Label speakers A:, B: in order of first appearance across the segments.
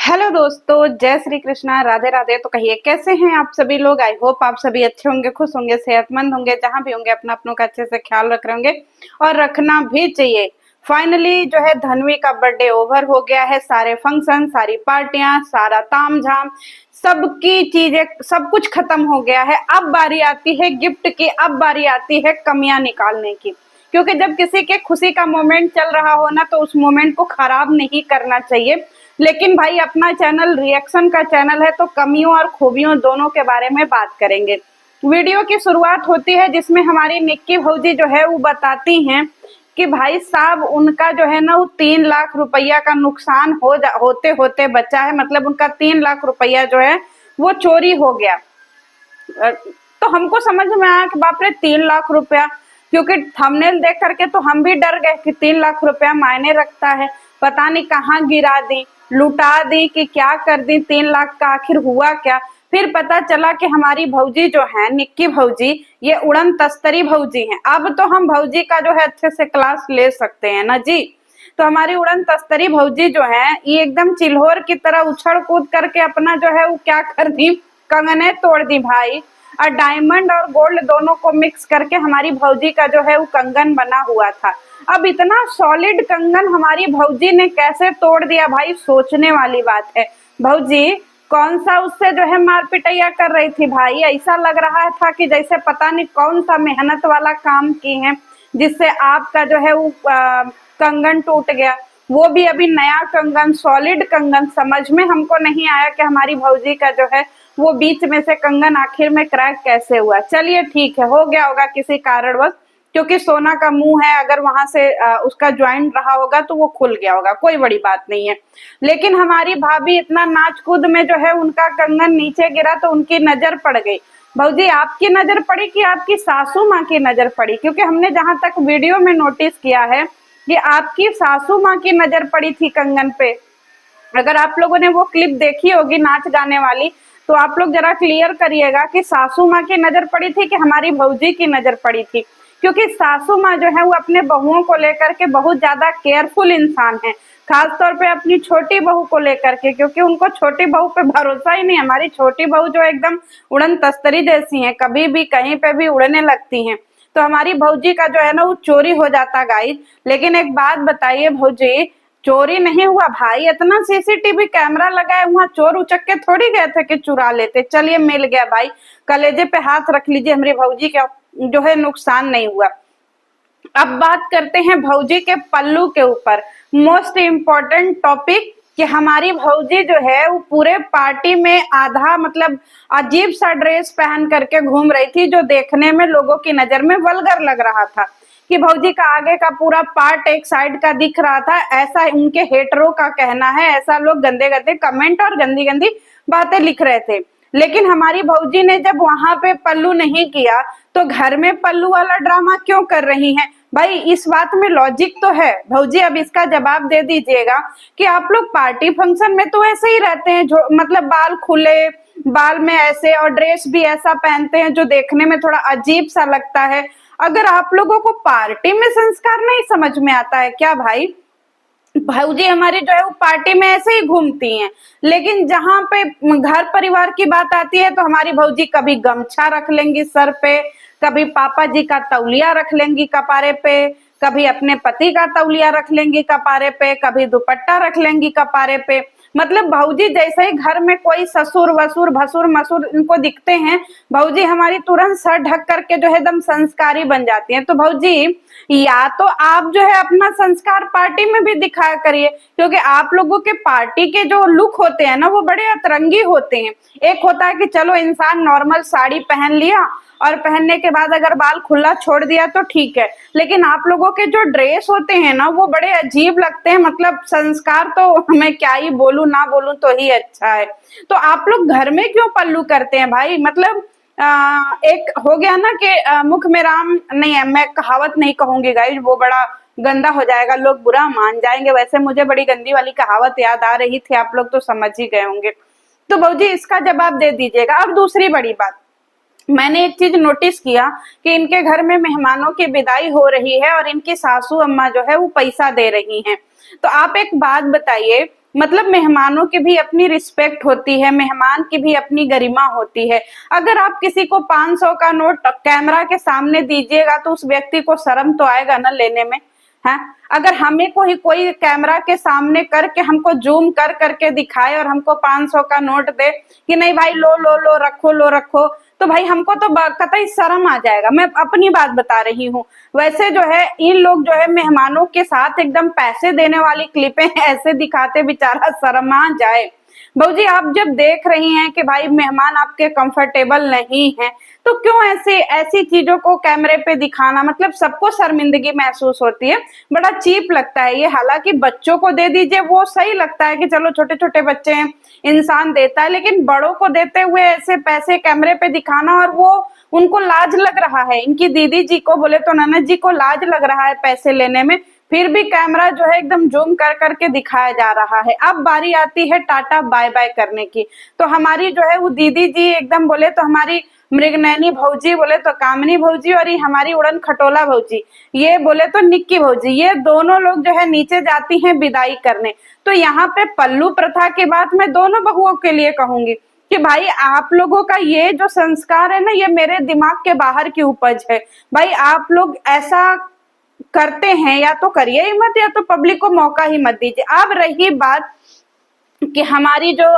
A: Hello दोस्तों, जय श्री कृष्णा, राधे राधे। तो कहिए कैसे हैं आप सभी लोग। आई होप आप सभी अच्छे होंगे, खुश होंगे, सेहतमंद होंगे, जहां भी होंगे अपना अपनों का अच्छे से ख्याल रख रहे होंगे और रखना भी चाहिए। फाइनली जो है धनवी का बर्थडे ओवर हो गया है। सारे फंक्शन, सारी पार्टियां, सारा तामझाम, सबकी चीजें, सब कुछ खत्म हो गया है। अब बारी आती है गिफ्ट की, अब बारी आती है कमियां निकालने की। क्योंकि जब किसी के खुशी का मोमेंट चल रहा हो ना, तो उस मोमेंट को खराब नहीं करना चाहिए। लेकिन भाई अपना चैनल रिएक्शन का चैनल है, तो कमियों और खूबियों दोनों के बारे में बात करेंगे। वीडियो की शुरुआत होती है जिसमें हमारी निक्की भौजी जो है वो बताती हैं कि भाई साहब उनका जो है ना वो 3 लाख रुपया का नुकसान होते होते बचा है। मतलब उनका 3 लाख रुपया जो है वो चोरी हो गया। तो हमको समझ में आया कि बाप रे 3 लाख रुपया, क्योंकि थंबनेल देख करके तो हम भी डर गए कि 3 लाख रुपया मायने रखता है। पता नहीं कहाँ गिरा दी, लुटा दी कि क्या कर दी, 3 लाख का आखिर हुआ क्या। फिर पता चला कि हमारी भौजी जो है निक्की भौजी, ये उड़न तस्तरी भौजी हैं। अब तो हम भौजी का जो है अच्छे से क्लास ले सकते हैं ना जी। तो हमारी उड़न तस्तरी भौजी जो है ये एकदम चिल्होर की तरह उछल कूद करके अपना जो है वो क्या कर दी, कंगने तोड़ दी भाई। और डायमंड और गोल्ड दोनों को मिक्स करके हमारी भौजी का जो है वो कंगन बना हुआ था। अब इतना सॉलिड कंगन हमारी भौजी ने कैसे तोड़ दिया भाई, सोचने वाली बात है। भौजी कौन सा उससे जो है मार पिटैया कर रही थी भाई। ऐसा लग रहा था कि जैसे पता नहीं कौन सा मेहनत वाला काम की है जिससे आपका जो है वो कंगन टूट गया। वो भी अभी नया कंगन, सॉलिड कंगन। समझ में हमको नहीं आया कि हमारी भौजी का जो है वो बीच में से कंगन आखिर में क्रैक कैसे हुआ। चलिए ठीक है, हो गया होगा किसी कारणवश, क्योंकि सोना का मुंह है, अगर वहां से उसका ज्वाइंट रहा होगा तो वो खुल गया होगा, कोई बड़ी बात नहीं है। लेकिन हमारी भाभी इतना नाच कूद में जो है उनका कंगन नीचे गिरा तो उनकी नजर पड़ गई। भौजी आपकी नजर पड़ी कि आपकी सासू माँ की नजर पड़ी? क्योंकि हमने जहां तक वीडियो में नोटिस किया है कि आपकी सासू माँ की नजर पड़ी थी कंगन पे। अगर आप लोगों ने वो क्लिप देखी होगी नाच गाने वाली, तो आप लोग जरा क्लियर करिएगा कि सासू माँ की नजर पड़ी थी कि हमारी भौजी की नजर पड़ी थी। क्योंकि सासू माँ जो है वो अपने बहुओं को लेकर के बहुत ज्यादा केयरफुल इंसान है, खास तौर पे अपनी छोटी बहू को लेकर के, क्योंकि उनको छोटी बहू पे भरोसा ही नहीं। हमारी छोटी बहू जो एकदम उड़न तस्तरी जैसी है, कभी भी कहीं पे भी उड़ने लगती हैं। तो हमारी भौजी का जो है ना वो चोरी हो जाता गाइस। लेकिन एक बात बताइए भौजी, चोरी नहीं हुआ भाई, इतना सीसीटीवी कैमरा लगा है, वहां चोर उचक के थोड़ी गए थे कि चुरा लेते। चलिए मिल गया भाई, कलेजे पे हाथ रख लीजिए, हमारी भौजी का जो है नुकसान नहीं हुआ। अब बात करते हैं भौजी के पल्लू के ऊपर, मोस्ट इम्पोर्टेंट टॉपिक, कि हमारी भौजी जो है वो पूरे पार्टी में आधा मतलब अजीब सा ड्रेस पहन करके घूम रही थी, जो देखने में लोगों की नजर में वल्गर लग रहा था। कि भौजी का आगे का पूरा पार्ट एक साइड का दिख रहा था, ऐसा उनके हेटरों का कहना है। ऐसा लोग गंदे गंदे कमेंट और गंदी गंदी बातें लिख रहे थे। लेकिन हमारी भौजी ने जब वहां पे पल्लू नहीं किया, तो घर में पल्लू वाला ड्रामा क्यों कर रही हैं भाई? इस बात में लॉजिक तो है भौजी, अब इसका जवाब दे दीजिएगा कि आप लोग पार्टी फंक्शन में तो ऐसे ही रहते हैं, जो मतलब बाल खुले, बाल में ऐसे, और ड्रेस भी ऐसा पहनते हैं जो देखने में थोड़ा अजीब सा लगता है। अगर आप लोगों को पार्टी में संस्कार नहीं समझ में आता है क्या भाई? भौजी हमारी जो है वो पार्टी में ऐसे ही घूमती हैं, लेकिन जहां पे घर परिवार की बात आती है तो हमारी भौजी कभी गमछा रख लेंगी सर पे, कभी पापा जी का तौलिया रख लेंगी कपारे पे, कभी अपने पति का तौलिया रख लेंगी कपारे पे, कभी दुपट्टा रख लेंगी कपारे पे। मतलब भौजी जैसे ही घर में कोई ससुर वसुर भसुर मसुर इनको दिखते हैं, भौजी हमारी तुरंत सर ढक करके जो है एकदम संस्कारी बन जाती हैं। तो भौजी या तो आप जो है अपना संस्कार पार्टी में भी दिखाया करिए, क्योंकि आप लोगों के पार्टी के जो लुक होते हैं ना वो बड़े अतरंगी होते हैं। एक होता है कि चलो इंसान नॉर्मल साड़ी पहन लिया और पहनने के बाद अगर बाल खुला छोड़ दिया तो ठीक है, लेकिन आप लोगों के जो ड्रेस होते हैं ना वो बड़े अजीब लगते हैं। मतलब संस्कार तो मैं क्या ही बोलूं, ना बोलूं तो ही अच्छा है। तो आप लोग घर में क्यों पल्लू करते हैं भाई? मतलब एक हो गया ना कि मुख में राम नहीं है, मैं कहावत नहीं कहूंगी गाइस, वो बड़ा गंदा हो जाएगा, लोग बुरा मान जाएंगे। वैसे मुझे बड़ी गंदी वाली कहावत याद आ रही थी, आप लोग तो समझ ही गए होंगे। तो भौजी इसका जवाब दे दीजिएगा। अब दूसरी बड़ी बात, मैंने एक चीज नोटिस किया कि इनके घर में मेहमानों की विदाई हो रही है और इनकी सासू अम्मा जो है वो पैसा दे रही हैं। तो आप एक बात बताइए, मतलब मेहमानों की भी अपनी रिस्पेक्ट होती है, मेहमान की भी अपनी गरिमा होती है। अगर आप किसी को 500 का नोट कैमरा के सामने दीजिएगा तो उस व्यक्ति को शर्म तो आएगा ना लेने में, है। अगर हमें कोई कैमरा के सामने करके हमको जूम कर करके दिखाए और हमको 500 का नोट दे कि नहीं भाई लो लो लो रखो लो रखो, तो भाई हमको तो कतई शर्म आ जाएगा। मैं अपनी बात बता रही हूँ। वैसे जो है इन लोग जो है मेहमानों के साथ एकदम पैसे देने वाली क्लिपें ऐसे दिखाते, बेचारा शर्मा जाए। बहू जी आप जब देख रही हैं कि भाई मेहमान आपके कंफर्टेबल नहीं है, तो क्यों ऐसे ऐसी चीजों को कैमरे पे दिखाना, मतलब सबको शर्मिंदगी महसूस होती है, बड़ा चीप लगता है ये। हालांकि बच्चों को दे दीजिए वो सही लगता है कि चलो छोटे छोटे बच्चे हैं इंसान देता है, लेकिन बड़ों को देते हुए ऐसे पैसे कैमरे पे दिखाना, और वो उनको लाज लग रहा है, इनकी दीदी जी को बोले तो ननद जी को लाज लग रहा है पैसे लेने में, फिर भी कैमरा जो है एकदम जूम कर करके दिखाया जा रहा है। अब बारी आती है टाटा बाय बाय करने की, तो हमारी जो है वो दीदी जी एकदम बोले तो हमारी मृगनयनी भौजी, बोले तो कामनी भौजी, और ये हमारी उड़न खटोला भौजी, ये बोले तो निक्की भौजी, ये दोनों लोग जो है नीचे जाती हैं विदाई करने। तो यहाँ पे पल्लू प्रथा की बात मैं दोनों बहुओं के लिए कहूंगी कि भाई आप लोगों का ये जो संस्कार है ना, ये मेरे दिमाग के बाहर की उपज है। भाई आप लोग ऐसा करते हैं या तो करिए ही मत, या तो पब्लिक को मौका ही मत दीजिए। अब रही बात कि हमारी जो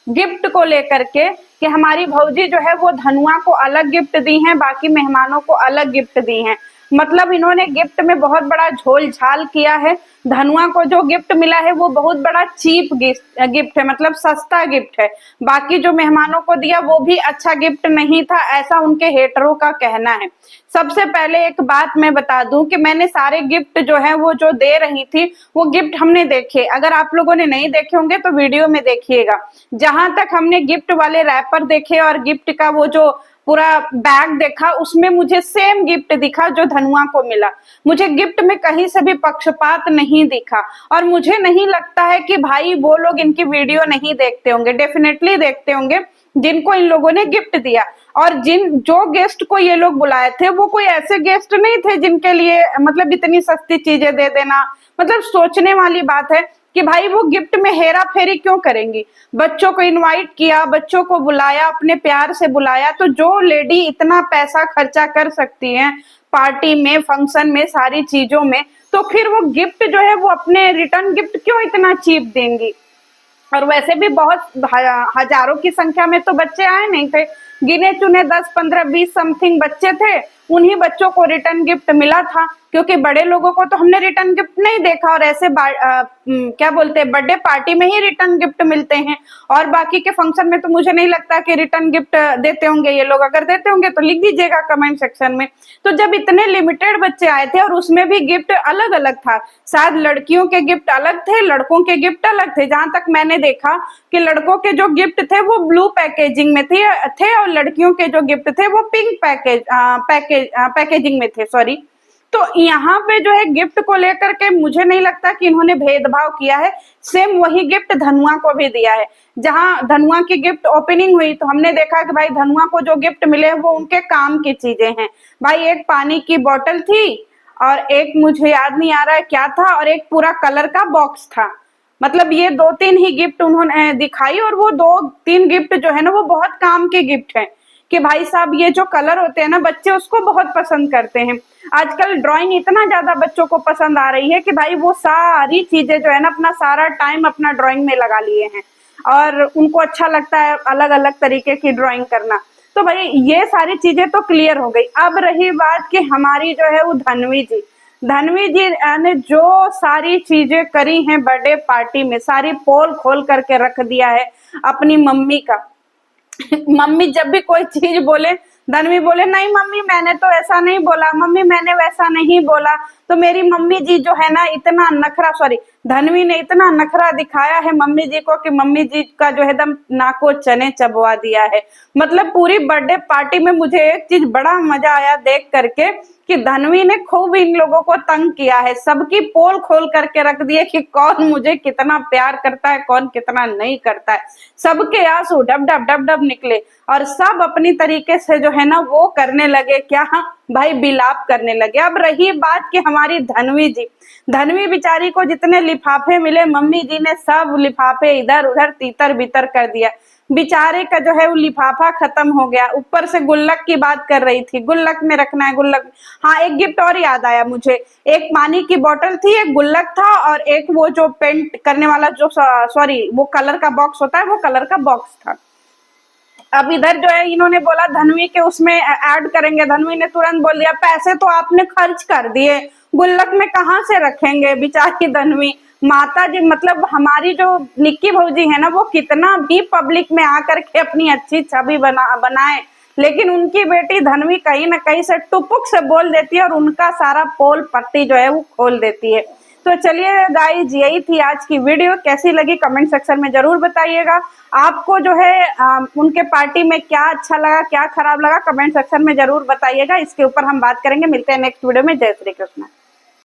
A: गिफ्ट को लेकर के, कि हमारी भौजी जो है वो धनुआ को अलग गिफ्ट दी हैं, बाकी मेहमानों को अलग गिफ्ट दी हैं। मतलब इन्होंने गिफ्ट में बहुत बड़ा झोल झाल किया है। धनुआ को जो गिफ्ट मिला है वो बहुत बड़ा चीप गिफ्ट है, मतलब सस्ता गिफ्ट है। बाकी जो मेहमानों को दिया वो भी अच्छा गिफ्ट नहीं था, ऐसा उनके हेटरों का कहना है। सबसे पहले एक बात मैं बता दूं कि मैंने सारे गिफ्ट जो है वो जो दे रही थी वो गिफ्ट हमने देखे। अगर आप लोगों ने नहीं देखे होंगे तो वीडियो में देखिएगा। जहां तक हमने गिफ्ट वाले रैपर देखे और गिफ्ट का वो जो पूरा बैग देखा, उसमें मुझे सेम गिफ्ट दिखा जो धनुआ को मिला। मुझे गिफ्ट में कहीं से भी पक्षपात नहीं दिखा, और मुझे नहीं लगता है कि भाई वो लोग इनकी वीडियो नहीं देखते होंगे, डेफिनेटली देखते होंगे जिनको इन लोगों ने गिफ्ट दिया। और जो गेस्ट को ये लोग बुलाए थे वो कोई ऐसे गेस्ट नहीं थे जिनके लिए मतलब इतनी सस्ती चीजें दे देना, मतलब सोचने वाली बात है कि भाई वो गिफ्ट में हेरा फेरी क्यों करेंगी। बच्चों को इनवाइट किया, बच्चों को बुलाया, अपने प्यार से बुलाया, तो जो लेडी इतना पैसा खर्चा कर सकती है पार्टी में, फंक्शन में, सारी चीजों में, तो फिर वो गिफ्ट जो है वो अपने रिटर्न गिफ्ट क्यों इतना चीप देंगी। और वैसे भी बहुत हजारों की संख्या में तो बच्चे आए नहीं थे, गिने चुने 10 15 20 समथिंग बच्चे थे। उन्हीं बच्चों को रिटर्न गिफ्ट मिला था, क्योंकि बड़े लोगों को तो हमने रिटर्न गिफ्ट नहीं देखा, और ऐसे क्या बोलते हैं बर्थडे पार्टी में ही रिटर्न गिफ्ट मिलते हैं, और बाकी के फंक्शन में तो मुझे नहीं लगता कि रिटर्न गिफ्ट देते होंगे ये लोग। अगर देते होंगे तो लिख दीजिएगा कमेंट सेक्शन में। तो जब इतने लिमिटेड बच्चे आए थे और उसमें भी गिफ्ट अलग अलग था, शायद लड़कियों के गिफ्ट अलग थे, लड़कों के गिफ्ट अलग थे। जहां तक मैंने देखा कि लड़कों के जो गिफ्ट थे वो ब्लू पैकेजिंग में थे और लड़कियों के जो गिफ्ट थे वो पिंक पैकेजिंग में थे, सॉरी। तो यहाँ पे जो है गिफ्ट को लेकर के मुझे नहीं लगता कि इन्होंने भेदभाव किया है। सेम वही गिफ्ट धनुआ को भी दिया है। जहां धनुआ की गिफ्ट ओपनिंग हुई तो हमने देखा कि भाई धनुआ को जो गिफ्ट मिले वो उनके काम की चीजें हैं। भाई एक पानी की बोतल थी, और एक मुझे याद नहीं आ रहा है क्या था, और एक पूरा कलर का बॉक्स था। मतलब ये 2-3 ही गिफ्ट उन्होंने दिखाई, और वो 2-3 गिफ्ट जो है ना वो बहुत काम के गिफ्ट है। कि भाई साहब ये जो कलर होते हैं ना बच्चे उसको बहुत पसंद करते हैं। आजकल ड्राइंग इतना ज्यादा बच्चों को पसंद आ रही है कि भाई वो सारी चीजें जो है ना अपना सारा टाइम अपना ड्राइंग में लगा लिए हैं, और उनको अच्छा लगता है अलग अलग तरीके की ड्राइंग करना। तो भाई ये सारी चीजें तो क्लियर हो गई। अब रही बात कि हमारी जो है वो धनवी जी ने जो सारी चीजें करी हैं बर्थडे पार्टी में, सारी पोल खोल करके रख दिया है अपनी मम्मी का। मम्मी जब भी कोई चीज बोले, धनवी बोले नहीं मम्मी मैंने तो ऐसा नहीं बोला, मम्मी मैंने वैसा नहीं बोला। तो मेरी मम्मी जी जो है ना इतना नखरा, सॉरी धनवी ने इतना नखरा दिखाया है मम्मी जी को कि मम्मी जी का जो है एकदम नाको चने चबवा दिया है। मतलब पूरी बर्थडे पार्टी में मुझे एक चीज बड़ा मजा आया देख करके कि धनवी ने खूब इन लोगों को तंग किया है, सबकी पोल खोल करके रख दिए कि कौन मुझे कितना प्यार करता है, कौन कितना नहीं करता है। सबके आंसू डब डब डब डब निकले, और सब अपनी तरीके से जो है ना वो करने लगे क्या, भाई बिलाप करने लगे। अब रही बात कि हमारी धनवी जी, धनवी बेचारी को जितने लिफाफे मिले मम्मी जी ने सब लिफाफे इधर उधर तीतर बितर कर दिया। बेचारे का जो है वो लिफाफा खत्म हो गया, ऊपर से गुल्लक की बात कर रही थी, गुल्लक में रखना है गुल्लक। हाँ, एक गिफ्ट और याद आया मुझे, एक पानी की बोतल थी, एक गुल्लक था और एक वो जो पेंट करने वाला जो सॉरी वो कलर का बॉक्स होता है, वो कलर का बॉक्स था। अब इधर जो है इन्होंने बोला धनवी के उसमें ऐड करेंगे, धनवी ने तुरंत बोल दिया पैसे तो आपने खर्च कर दिए, गुल्लक में कहाँ से रखेंगे। बेचारी धनवी माता जी, मतलब हमारी जो निक्की भौजी है ना, वो कितना भी पब्लिक में आकर के अपनी अच्छी छवि बनाए, लेकिन उनकी बेटी धनवी कहीं ना कहीं से टुपुक से बोल देती है और उनका सारा पोल पट्टी जो है वो खोल देती है। तो चलिए गाइज, यही थी आज की वीडियो, कैसी लगी कमेंट सेक्शन में जरूर बताइएगा। आपको जो है उनके पार्टी में क्या अच्छा लगा क्या खराब लगा कमेंट सेक्शन में जरूर बताइएगा, इसके ऊपर हम बात करेंगे। मिलते हैं नेक्स्ट वीडियो में। जय श्री कृष्ण।